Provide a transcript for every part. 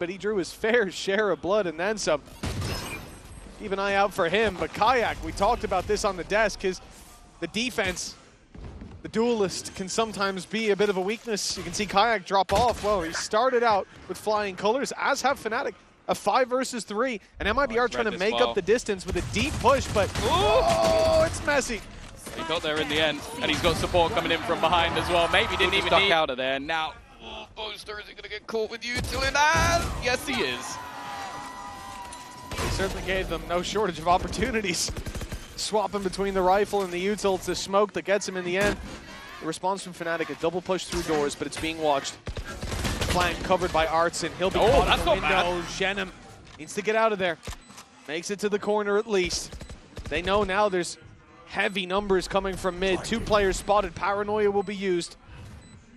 but he drew his fair share of blood and then some. Keep an eye out for him, but kaajak, we talked about this on the desk, his the defense, the duelist can sometimes be a bit of a weakness. You can see kaajak drop off. Well, he started out with flying colors, as have FNATIC. A 5 versus 3, and MIBR trying to make up the distance with a deep push, but oh, it's messy. He got there in the end, and he's got support coming in from behind as well. Maybe didn't even duck out of there. Now, Boaster, is he going to get caught with util? Yes, he is. He certainly gave them no shortage of opportunities. Swapping between the rifle and the util. It's the smoke that gets him in the end. The response from FNATIC, a double push through doors, but it's being watched. Flank covered by artzin. He'll be caught in the window. Xenom needs to get out of there. Makes it to the corner at least. They know now there's heavy numbers coming from mid. 2 players spotted. Paranoia will be used.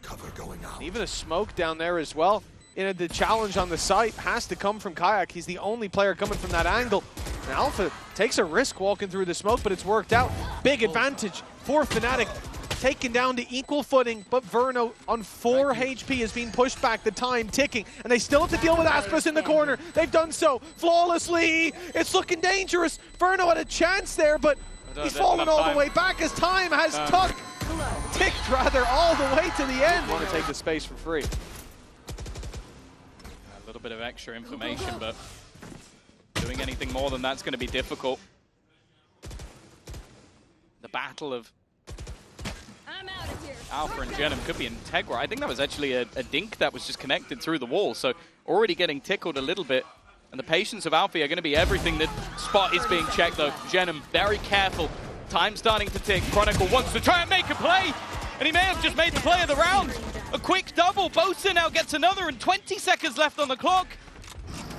Cover going out. Even a smoke down there as well. The challenge on the site has to come from kaajak. He's the only player coming from that angle. And Alpha takes a risk walking through the smoke, but it's worked out. Big advantage for FNATIC. Taken down to equal footing, but Verno on 4 HP is being pushed back, the time ticking, and they still have to deal with aspas in the corner. They've done so flawlessly. It's looking dangerous. Verno had a chance there, but he's fallen all the way back as time has ticked rather all the way to the end. Want to take the space for free. A little bit of extra information, but doing anything more than that's going to be difficult. The battle of Alpha and Xenom could be integral. I think that was actually a dink that was just connected through the wall, so already getting tickled a little bit. And the patience of Alpha are going to be everything. That spot is being checked though. Xenom very careful. Time starting to tick. Chronicle wants to try and make a play, and he may have just made the play of the round. A quick double. Boaster now gets another, and 20 seconds left on the clock.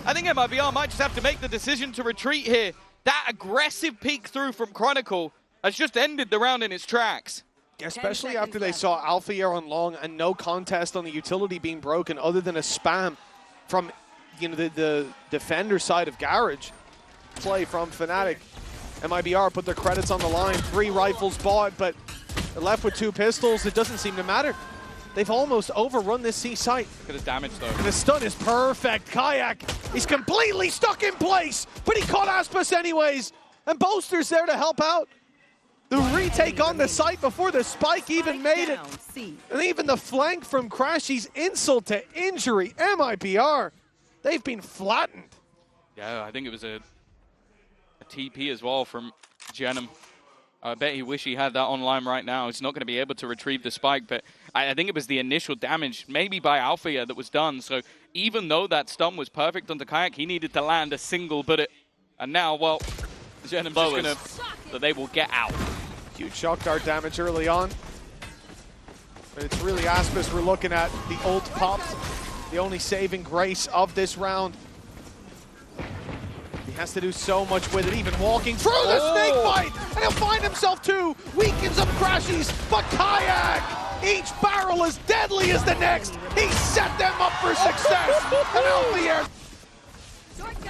I think MIBR might just have to make the decision to retreat here. That aggressive peek through from Chronicle has just ended the round in its tracks. Especially after they saw Alfajer on long and no contest on the utility being broken other than a spam from the defender side of Garage. Play from FNATIC. MIBR put their credits on the line. 3 rifles bought, but they're left with 2 pistols. It doesn't seem to matter. They've almost overrun this C site. Look at the damage though. And the stun is perfect. kaajak, he's completely stuck in place, but he caught aspas anyways. And Boaster's there to help out. The retake on the site before the spike even made it. And even the flank from crashies, insult to injury. MIBR, they've been flattened. Yeah, I think it was a TP as well from Xenom. I bet he wish he had that online right now. He's not going to be able to retrieve the spike, but I think it was the initial damage, maybe by Alfajer, that was done. So even though that stun was perfect onto kaajak, he needed to land a single bullet. And now, well, Xenom's just going to, that they will get out. Huge shock dart damage early on. And it's really aspas we're looking at. The ult popped, the only saving grace of this round. He has to do so much with it, even walking through the snake fight. And he'll find himself 2. Weakens up crashies, but kaajak, each barrel as deadly as the next. He set them up for success. And Alfajer.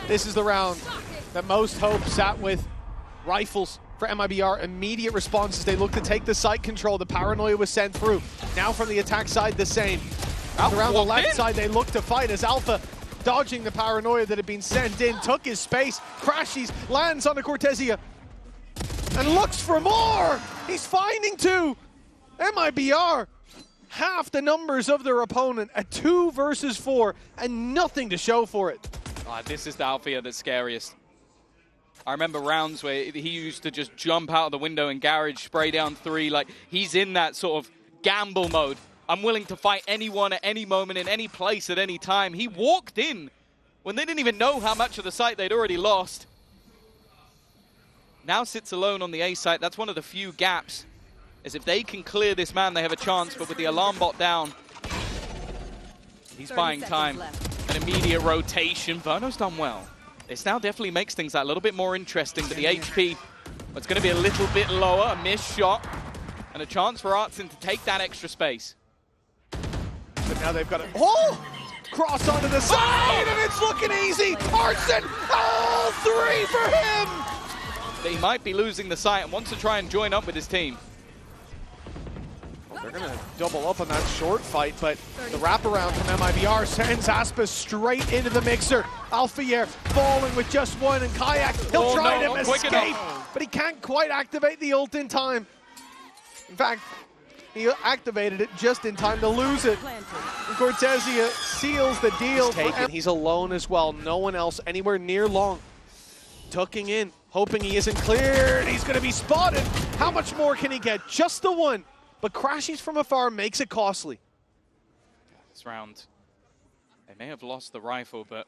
This is the round that most hope sat with. Rifles for MIBR, immediate responses. They look to take the site control. The paranoia was sent through. Now from the attack side, the same. Around the left side, they look to fight as Alpha, dodging the paranoia that had been sent in, took his space. crashies, lands on the cortezia, and looks for more. He's finding 2. MIBR, half the numbers of their opponent at 2 versus 4, and nothing to show for it. This is the Alfajer that's scariest. I remember rounds where he used to just jump out of the window in Garage, spray down 3. Like, he's in that sort of gamble mode. I'm willing to fight anyone at any moment, in any place, at any time. He walked in when they didn't even know how much of the site they'd already lost. Now sits alone on the A site. That's one of the few gaps. As if they can clear this man, they have a chance. But with the alarm bot down, he's buying time. An immediate rotation. Verno's done well. This now definitely makes things that little bit more interesting, but the HP, it's going to be a little bit lower, a missed shot, and a chance for artzin to take that extra space. But now they've got it. Cross onto the side, and it's looking easy. artzin, all 3 for him. He might be losing the site and wants to try and join up with his team. They're going to double up on that short fight, but the wraparound from MIBR sends aspas straight into the mixer. Alfajer falling with just one, and kaajak, he'll try to escape, but he can't quite activate the ult in time. In fact, he activated it just in time to lose it. And Cortezia seals the deal. He's alone as well, no one else anywhere near long. Tucking in, hoping he isn't cleared. He's going to be spotted. How much more can he get? Just the one. But crashies from afar makes it costly. This round, they may have lost the rifle, but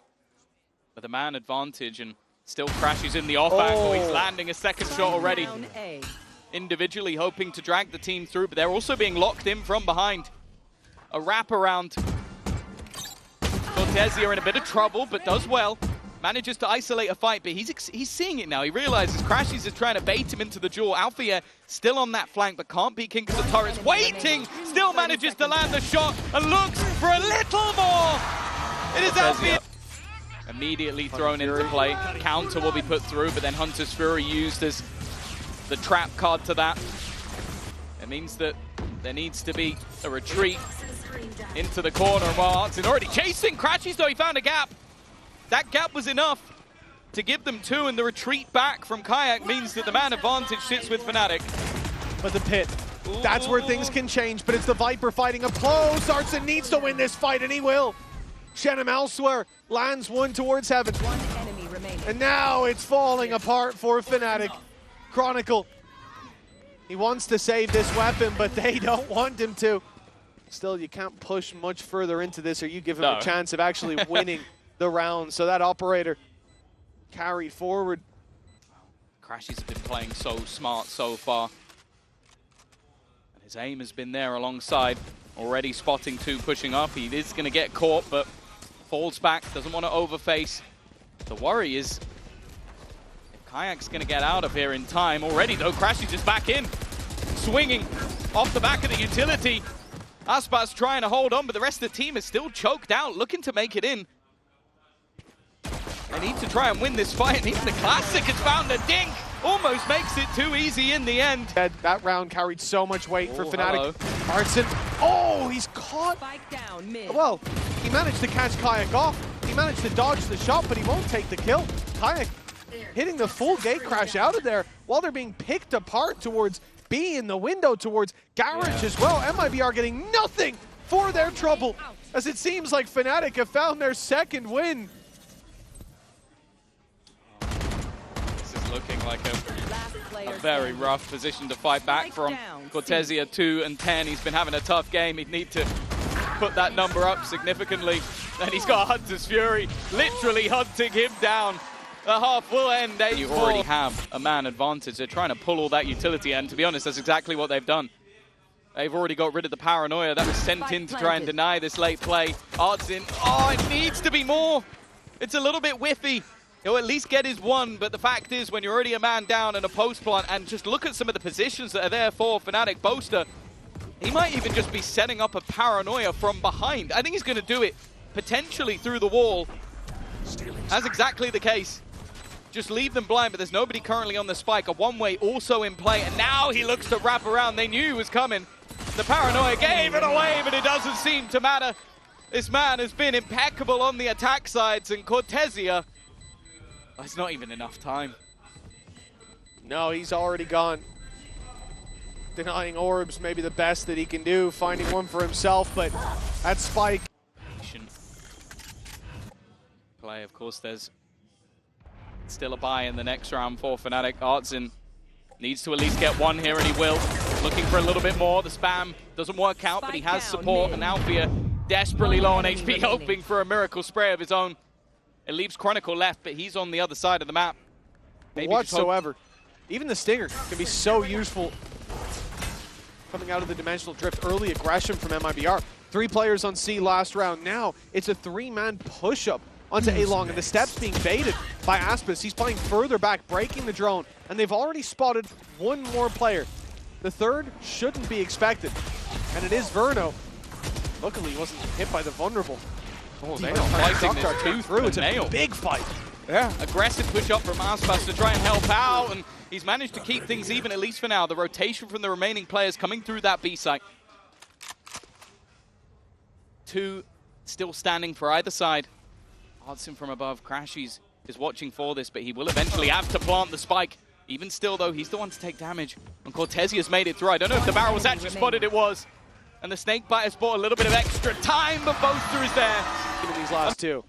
with a man advantage and still crashes in the off angle. He's landing a second shot already. Individually hoping to drag the team through, but they're also being locked in from behind. A wraparound. Cortezia in a bit of trouble, but does well. Manages to isolate a fight, but he's seeing it now. He realizes crashies is trying to bait him into the jaw. Alfajer still on that flank, but can't be king because the turret's waiting. Still manages to land the shot and looks for a little more. It is Alfajer. Immediately thrown into play. Counter will be put through, but then Hunter's Fury used as the trap card to that. It means that there needs to be a retreat into the corner. While artzin already chasing crashies, though he found a gap. That gap was enough to give them two, and the retreat back from kaajak means that the man advantage sits with FNATIC. But the pit, that's where things can change, but it's the Viper fighting up close. artzin needs to win this fight, and he will. xenom elsewhere, lands one towards heaven. One enemy remaining. And now it's falling apart for FNATIC. Chronicle, he wants to save this weapon, but they don't want him to. Still, you can't push much further into this, or you give him a chance of actually winning the round. So that operator carried forward. crashies have been playing so smart so far. And his aim has been there alongside. Already spotting two pushing up. He is going to get caught, but falls back. Doesn't want to overface. The worry is if kaajak's going to get out of here in time. Already, though, crashies is back in. Swinging off the back of the utility. Aspas trying to hold on, but the rest of the team is still choked out, looking to make it in. They need to try and win this fight, and even the Classic has found a dink. Almost makes it too easy in the end. That round carried so much weight for FNATIC. Hello. artzin, oh, he's caught. Spike down mid. Well, he managed to catch kaajak off. He managed to dodge the shot, but he won't take the kill. kaajak hitting the full gate crash out of there while they're being picked apart towards B in the window towards Garage as well. MIBR getting nothing for their trouble, as it seems like FNATIC have found their second win. This is looking like a very rough position to fight back from. Cortezia 2 and 10. He's been having a tough game. He'd need to put that number up significantly. And he's got Hunter's Fury literally hunting him down. The half will end 8-4. You already have a man advantage. They're trying to pull all that utility, and to be honest, that's exactly what they've done. They've already got rid of the paranoia that was sent in to try and deny this late play. artzin, oh, it needs to be more. It's a little bit whiffy. He'll at least get his one, but the fact is, when you're already a man down and a post plant, and just look at some of the positions that are there for FNATIC. Boaster, he might even just be setting up a paranoia from behind. I think he's going to do it potentially through the wall. That's exactly the case. Just leave them blind, but there's nobody currently on the spike. A one-way also in play, and now he looks to wrap around. They knew he was coming. The paranoia gave it away, but it doesn't seem to matter. This man has been impeccable on the attack sides, and Cortezia, it's not even enough time. No, he's already gone. Denying orbs, maybe the best that he can do, finding one for himself, but that spike. Play, of course, there's still a bye in the next round for FNATIC. artzin needs to at least get one here, and he will. Looking for a little bit more. The spam doesn't work out, but he has support, and Alfajer desperately low on HP, hoping for a miracle spray of his own. It leaves Chronicle left, but he's on the other side of the map. Maybe whatsoever. Even the Stinger can be so useful. Coming out of the dimensional drift, early aggression from MIBR. 3 players on C last round. Now it's a 3-man push-up onto A-Long, and the steps being baited by aspas. He's playing further back, breaking the drone, and they've already spotted one more player. The third shouldn't be expected, and it is Verno. Luckily, he wasn't hit by the vulnerable. Oh, they are fighting this tooth through. It's a big fight. Yeah. Aggressive push up from aspas to try and help out, and he's managed to keep things even, at least for now. The rotation from the remaining players coming through that B site. Two still standing for either side. Artzin from above, crashies is watching for this, but he will eventually have to plant the spike. Even still, though, he's the one to take damage. And cortezia's made it through. I don't know if the barrel was actually spotted, it was. And the snake bite has bought a little bit of extra time, but Boaster is there. In these last two.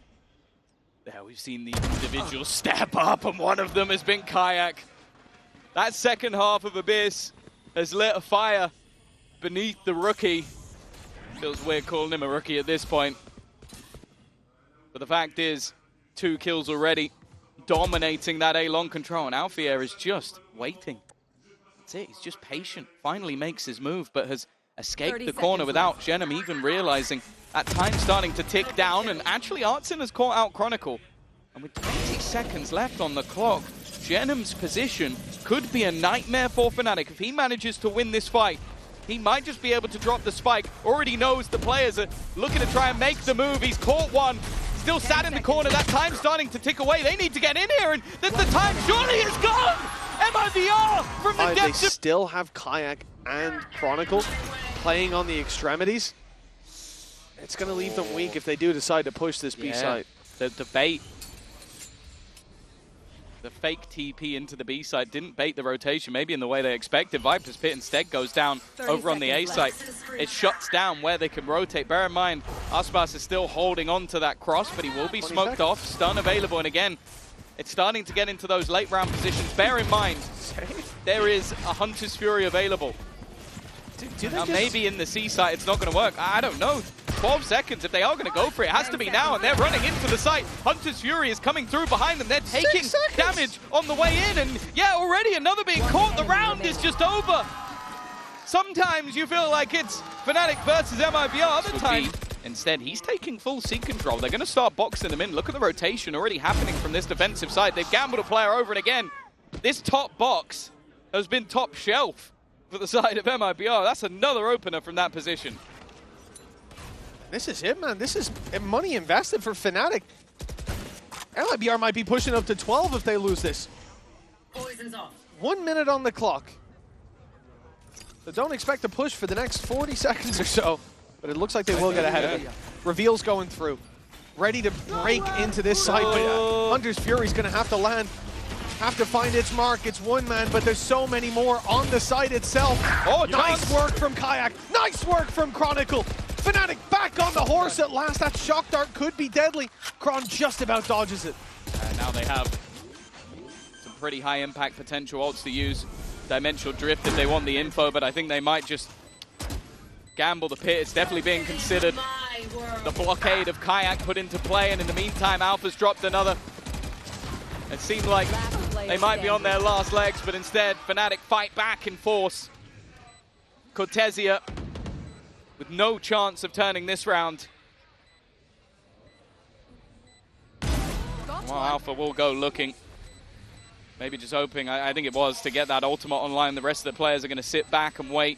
There, we've seen the individuals step up, and one of them has been kaajak. That second half of Abyss has lit a fire beneath the rookie. Feels weird calling him a rookie at this point. But the fact is, 2 kills already, dominating that A-long control, and Alfajer is just waiting. That's it, he's just patient. Finally makes his move, but has escaped the corner without xenom even realizing that time starting to tick down, and actually artzin has caught out Chronicle. And with 20 seconds left on the clock, xenom's position could be a nightmare for FNATIC. If he manages to win this fight, he might just be able to drop the spike. Already knows the players are looking to try and make the move. He's caught one. Still sat in the corner. That time's starting to tick away. They need to get in here, and the time surely is gone! MIBR from the depths They of... still have kaajak and Chronicle playing on the extremities. It's going to leave them weak if they do decide to push this B side. The bait. The fake TP into the B side didn't bait the rotation, maybe in the way they expected. Viper's Pit instead goes down over on the A side. It shuts down where they can rotate. Bear in mind, Aspas is still holding on to that cross, but he will be smoked off. Stun available, and again, it's starting to get into those late round positions. Bear in mind, there is a Hunter's Fury available. Now maybe in the C site it's not going to work. I don't know. 12 seconds if they are going to go for it. It has to be now, and they're running into the site. Hunter's Fury is coming through behind them. They're taking damage on the way in, and yeah, already another being caught. The round is just over. Sometimes you feel like it's FNATIC versus MIBR. Other times, instead, he's taking full seat control. They're going to start boxing them in. Look at the rotation already happening from this defensive side. They've gambled a player over, and again, this top box has been top shelf for the side of MIBR. That's another opener from that position. This is it, man. This is money invested for FNATIC. MIBR might be pushing up to 12 if they lose this. Poison's off. 1 minute on the clock. So don't expect to push for the next 40 seconds or so, but it looks like they will get ahead of it. Reveal's going through. Ready to break into this site, but Hunter's Fury's going to have to land. Have to find its mark. It's one man, but there's so many more on the site itself. Oh, nice work from kaajak. Nice work from Chronicle. FNATIC back on the horse at last. That shock dart could be deadly. Chron just about dodges it. And now they have some pretty high impact potential ults to use. Dimensional Drift if they want the info, but I think they might just gamble the pit. It's definitely being considered. The blockade of kaajak put into play, and in the meantime, Alpha's dropped another. It seemed like they might be on their last legs, but instead, FNATIC fight back in force. Cortezia with no chance of turning this round. Well, Alpha will go looking. Maybe just hoping, I think it was, to get that ultimate online. The rest of the players are going to sit back and wait.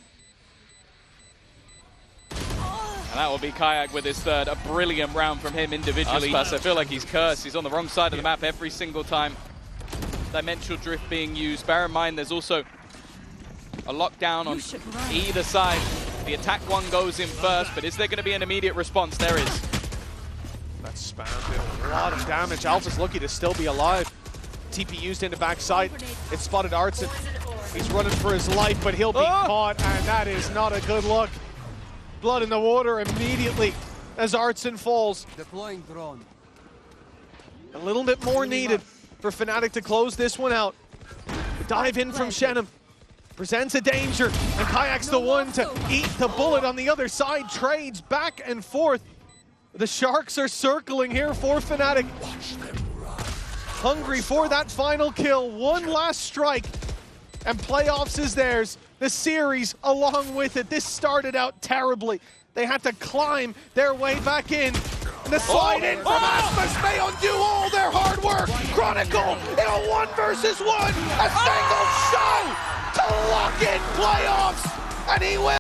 And that will be kaajak with his third. A brilliant round from him individually. Aspas, I feel like he's cursed. He's on the wrong side of the map every single time. Dimensional Drift being used. Bear in mind, there's also a lockdown on either side. The attack one goes in first, but is there going to be an immediate response? There is. That's spam doing a lot of damage. Alpha's lucky to still be alive. TP used into backside. It spotted artzin. He's running for his life, but he'll be caught, and that is not a good look. Blood in the water immediately as artzin falls. Deploying drone. A little bit more needed for FNATIC to close this one out. The dive in from xenom presents a danger, and kaajak's the one to eat the bullet on the other side. Trades back and forth. The Sharks are circling here for FNATIC. Hungry for that final kill. One last strike, and playoffs is theirs. The series along with it. This started out terribly. They had to climb their way back in. And the slide in from aspas may undo all their hard work. Chronicle in a 1 versus 1. A single shot to lock in playoffs. And he will.